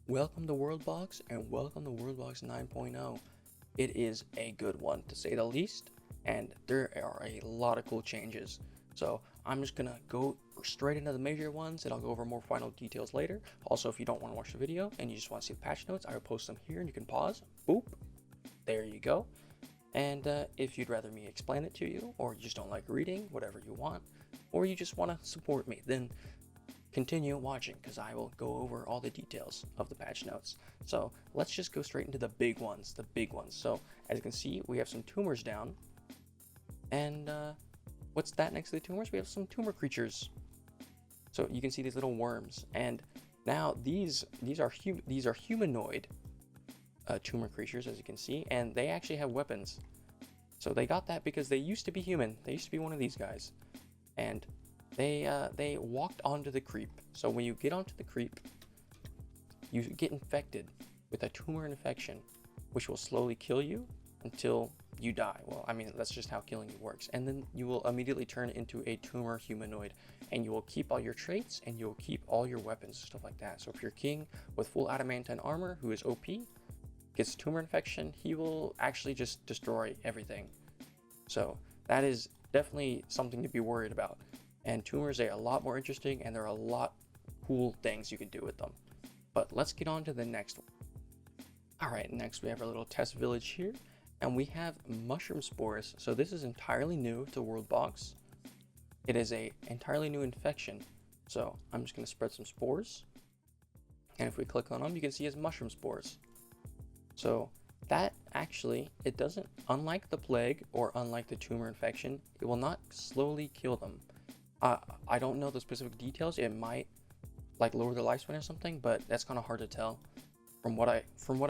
Welcome to Worldbox and welcome to Worldbox 9.0. It is a good one to say the least, and there are a lot of cool changes. So I'm just gonna go straight into the major ones and I'll go over more final details later. Also, if you don't want to watch the video and you just want to see the patch notes, I will post them here and you can pause. Boop. There you go. And if you'd rather me explain it to you, or you just don't like reading, whatever you want, or you just want to support me, then continue watching because I will go over all the details of the patch notes. So let's just go straight into the big ones. So as you can see, we have some tumors down, and what's that next to the tumors? We have some tumor creatures. So you can see these little worms, and now these are humanoid tumor creatures, as you can see, and they actually have weapons. So they got that because they used to be human. They used to be one of these guys, and they walked onto the creep. So when you get onto the creep, you get infected with a tumor infection, which will slowly kill you until you die. Well, I mean, that's just how killing you works. And then you will immediately turn into a tumor humanoid, and you will keep all your traits and you'll keep all your weapons, stuff like that. So if you're king with full adamantine armor who is OP, gets tumor infection, he will actually just destroy everything. So that is definitely something to be worried about. And tumors are a lot more interesting, and there are a lot cool things you can do with them. But let's get on to the next one. All right, next we have our little test village here, and we have mushroom spores. So this is entirely new to Worldbox. It is a entirely new infection. So I'm just gonna spread some spores, and if we click on them, you can see it's mushroom spores. So that actually, it doesn't, unlike the plague or unlike the tumor infection, it will not slowly kill them. I don't know the specific details. It might like lower their lifespan or something, but that's kind of hard to tell. From what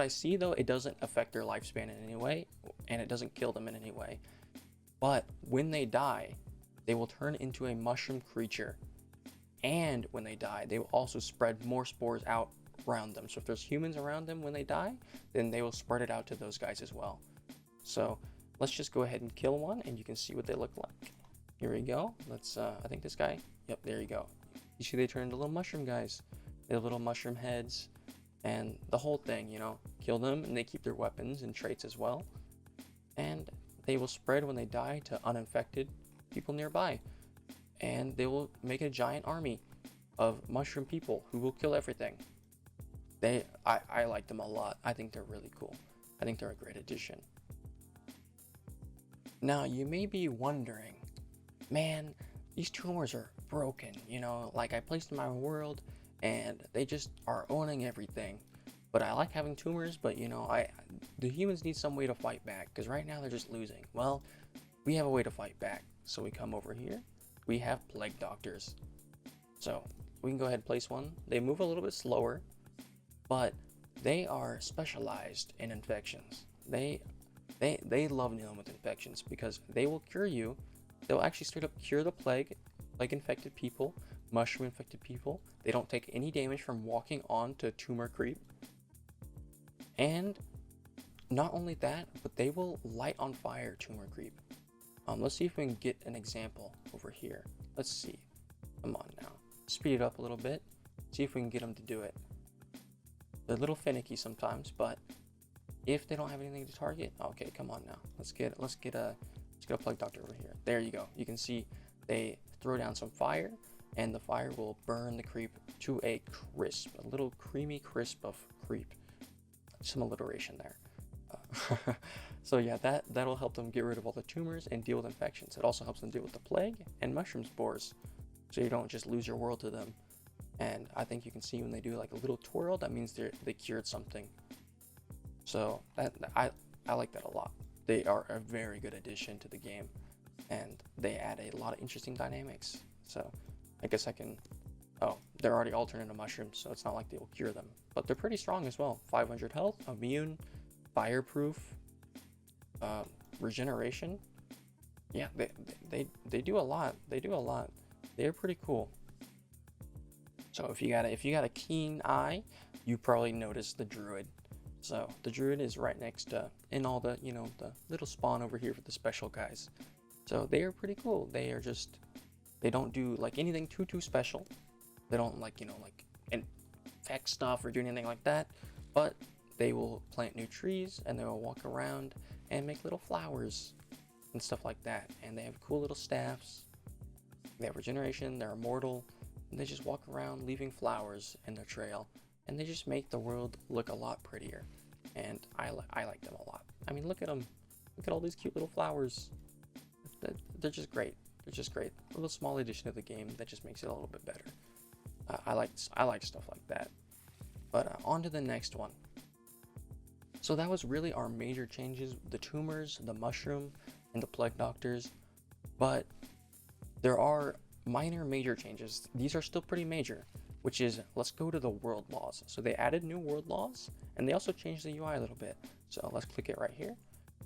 I see though, it doesn't affect their lifespan in any way, and it doesn't kill them in any way. But when they die, they will turn into a mushroom creature, and when they die, they will also spread more spores out around them. So if there's humans around them when they die, then they will spread it out to those guys as well. So let's just go ahead and kill one, and you can see what they look like. Here we go. Let's I think this guy, yep, there you go. You see they turn into little mushroom guys. They have little mushroom heads, and the whole thing, you know, kill them, and they keep their weapons and traits as well. And they will spread when they die to uninfected people nearby, and they will make a giant army of mushroom people who will kill everything. I like them a lot. I think they're really cool. I think they're a great addition. Now you may be wondering, man, these tumors are broken, you know, like I placed in my world and they just are owning everything. But I like having tumors, but you know, the humans need some way to fight back, because right now they're just losing. Well, we have a way to fight back. So we come over here, we have plague doctors. So we can go ahead and place one. They move a little bit slower, but they are specialized in infections. They love dealing with infections because they will cure you. They'll actually straight up cure the plague infected people, mushroom infected people. They don't take any damage from walking onto tumor creep. And not only that, but they will light on fire tumor creep. Let's see if we can get an example over here. Let's see. Come on now. Speed it up a little bit. See if we can get them to do it. They're a little finicky sometimes, but if they don't have anything to target, okay, come on now. Let's get a plague doctor over here. There you go. You can see they throw down some fire, and the fire will burn the creep to a crisp, a little creamy crisp of creep. Some alliteration there. So yeah, that'll help them get rid of all the tumors and deal with infections. It also helps them deal with the plague and mushroom spores, so you don't just lose your world to them. And I think you can see when they do like a little twirl, that means they cured something. So I like that a lot. They are a very good addition to the game, and they add a lot of interesting dynamics. So I guess I can, oh, they're already all turned into mushrooms, so it's not like they will cure them, but they're pretty strong as well. 500 health, immune, fireproof, regeneration. Yeah, they do a lot. They're pretty cool. So if you got a keen eye, you probably noticed the Druid. So the Druid is right next to, in all the, you know, the little spawn over here for the special guys. So they are pretty cool. They are just, they don't do like anything too special. They don't like, you know, like affect stuff or do anything like that, but they will plant new trees and they will walk around and make little flowers and stuff like that. And they have cool little staffs. They have regeneration, they're immortal, and they just walk around leaving flowers in their trail, and they just make the world look a lot prettier. And I like them a lot. I mean, look at them. Look at all these cute little flowers. They're just great. They're just great. A little small addition to the game that just makes it a little bit better. I like stuff like that. But on to the next one. So that was really our major changes: the tumors, the mushroom, and the plague doctors. But there are minor major changes. These are still pretty major, which is, let's go to the world laws. So they added new world laws, and they also changed the UI a little bit. So let's click it right here.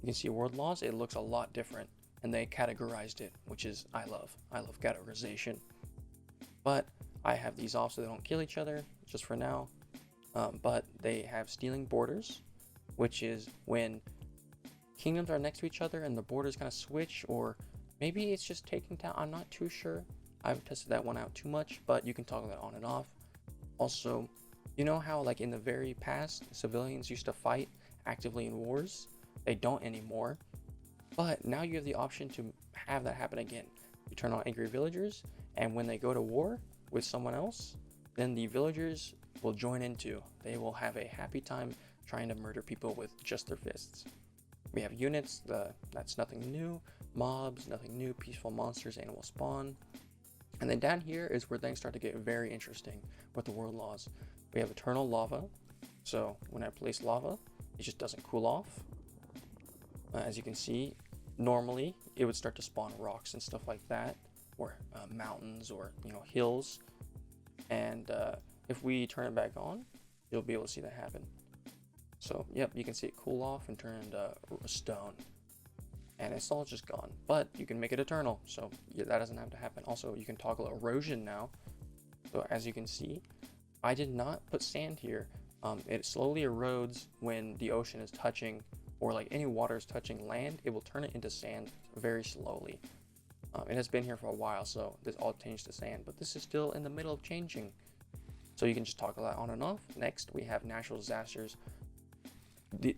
You can see world laws. It looks a lot different, and they categorized it, which is I love categorization. But I have these off so they don't kill each other just for now. But they have stealing borders, which is when kingdoms are next to each other and the borders kind of switch, or maybe it's just taking down. I'm not too sure. I haven't tested that one out too much, but you can toggle that on and off. Also, you know how like in the very past, civilians used to fight actively in wars? They don't anymore. But now you have the option to have that happen again. You turn on angry villagers, and when they go to war with someone else, then the villagers will join in too. They will have a happy time trying to murder people with just their fists. We have units, that's nothing new. Mobs, nothing new. Peaceful monsters, animal spawn. And then down here is where things start to get very interesting with the world laws. We have eternal lava. So when I place lava, it just doesn't cool off. As you can see, normally it would start to spawn rocks and stuff like that, or mountains, or hills. And if we turn it back on, you'll be able to see that happen. So yep, you can see it cool off and turn into stone, and it's all just gone. But you can make it eternal, so yeah, that doesn't have to happen. Also, you can toggle erosion now. So as you can see, I did not put sand here. It slowly erodes when the ocean is touching, or like any water is touching land. It will turn it into sand very slowly. It has been here for a while, so this all changed to sand, but this is still in the middle of changing. So you can just toggle that on and off. Next, we have natural disasters.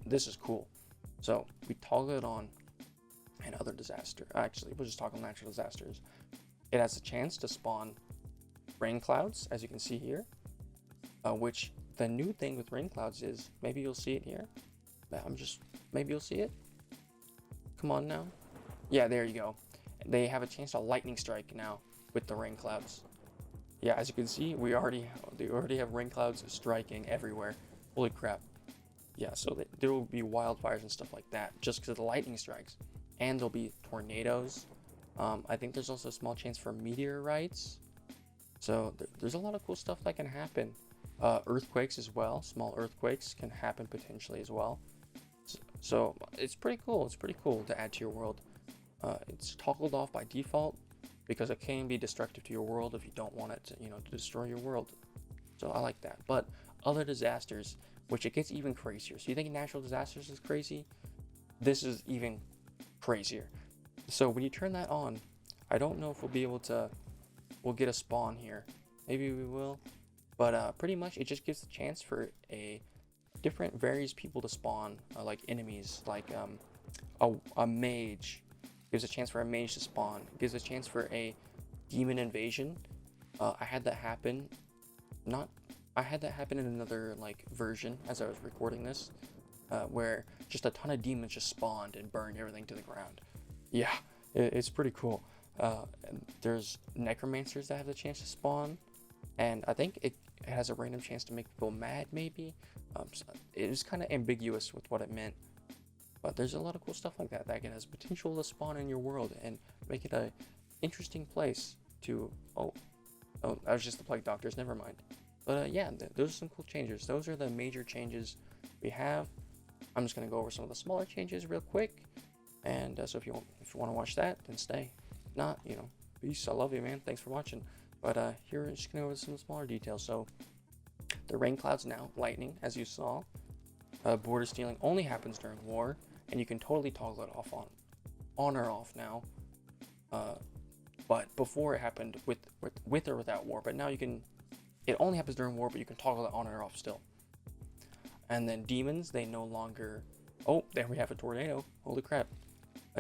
This is cool. So we toggle it on and other disaster. Actually, we'll just toggle natural disasters. It has a chance to spawn rain clouds, as you can see here, which the new thing with rain clouds is, maybe you'll see it here. Maybe you'll see it. Come on now. Yeah, there you go. They have a chance to lightning strike now with the rain clouds. Yeah, as you can see, they already have rain clouds striking everywhere. Holy crap. Yeah, so there will be wildfires and stuff like that just because of the lightning strikes. And there'll be tornadoes. I think there's also a small chance for meteorites. So there's a lot of cool stuff that can happen. Earthquakes as well. Small earthquakes can happen potentially as well. So it's pretty cool. It's pretty cool to add to your world. It's toggled off by default because it can be destructive to your world if you don't want it to, to destroy your world. So I like that. But other disasters, which it gets even crazier. So you think natural disasters is crazy? This is even crazier. So when you turn that on, I don't know if we'll get a spawn here. Maybe we will. But pretty much it just gives the chance for various people to spawn, like enemies, like a mage. Gives a chance for a mage to spawn. Gives a chance for a demon invasion. I had that happen. I had that happen in another version as I was recording this, where just a ton of demons just spawned and burned everything to the ground. Yeah, it's pretty cool. There's necromancers that have the chance to spawn, and I think it has a random chance to make people mad, maybe. So it was kind of ambiguous with what it meant, but there's a lot of cool stuff like that has potential to spawn in your world and make it a interesting place to. Oh, that was just the plague doctors. Never mind. But yeah, those are some cool changes. Those are the major changes we have. I'm just gonna go over some of the smaller changes real quick, and so if you want to watch that, then stay. If not, peace. I love you, man. Thanks for watching. But here we're just gonna go over some smaller details. So the rain clouds now, lightning, as you saw. Border stealing only happens during war, and you can totally toggle it off on or off now. But before it happened with or without war. But now you can It only happens during war, but you can toggle it on or off still. And then demons, they no longer... Oh, there we have a tornado. Holy crap.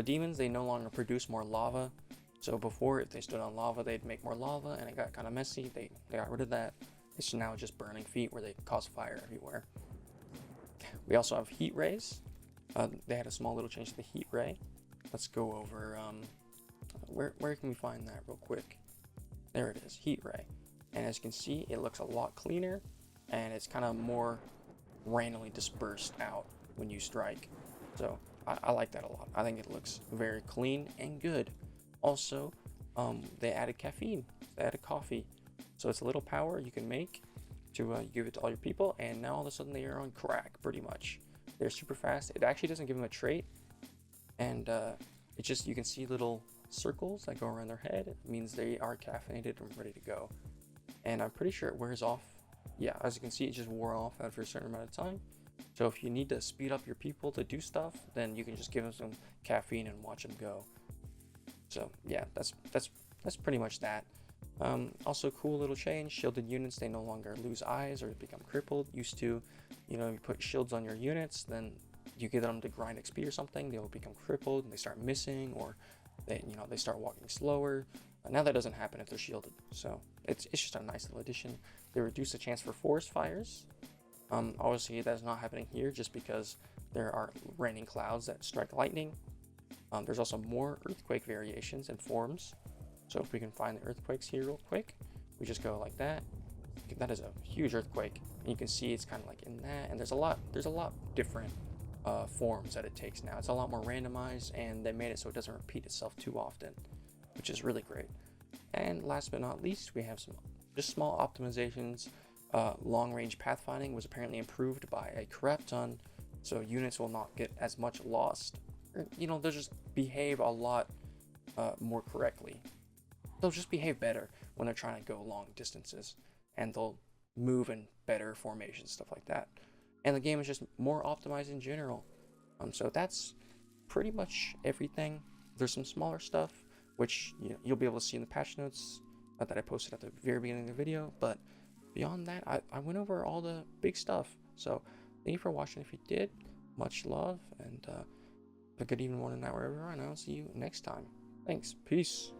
Demons, they no longer produce more lava. So before, if they stood on lava, they'd make more lava, and it got kind of messy. They got rid of that. It's now just burning feet where they cause fire everywhere. We also have heat rays. They had a small little change to the heat ray. Let's go over... where can we find that real quick? There it is, heat ray. And as you can see, it looks a lot cleaner, and it's kind of more randomly dispersed out when you strike. So I like that a lot. I think it looks very clean and good. Also, they added caffeine. They added coffee. So it's a little power you can make to give it to all your people, and now all of a sudden they are on crack, pretty much. They're super fast. It actually doesn't give them a trait, and it just, you can see little circles that go around their head. It means they are caffeinated and ready to go. And I'm pretty sure it wears off. Yeah, as you can see, it just wore off after a certain amount of time. So if you need to speed up your people to do stuff, then you can just give them some caffeine and watch them go. So yeah, that's pretty much that. Also, cool little change, shielded units, they no longer lose eyes or become crippled. Used to, you know, you put shields on your units, then you get them to grind XP or something, they'll become crippled and they start missing, or they start walking slower. Now that doesn't happen if they're shielded, so it's just a nice little addition. They reduce the chance for forest fires. Obviously that's not happening here just because there are raining clouds that strike lightning. There's also more earthquake variations and forms. So if we can find the earthquakes here real quick, we just go like that. That is a huge earthquake, and you can see it's kind of like in that. And there's a lot different forms that it takes now. It's a lot more randomized, and they made it so it doesn't repeat itself too often, which is really great. And last but not least, we have some just small optimizations. Long range pathfinding was apparently improved by a crap ton, so units will not get as much lost. They'll just behave a lot more correctly. They'll just behave better when they're trying to go long distances, and they'll move in better formations, stuff like that. And the game is just more optimized in general. So that's pretty much everything. There's some smaller stuff, which you'll be able to see in the patch notes that I posted at the very beginning of the video. But beyond that, I went over all the big stuff. So thank you for watching. If you did, much love, and a good evening, morning, night, wherever you are, and I'll see you next time. Thanks. Peace.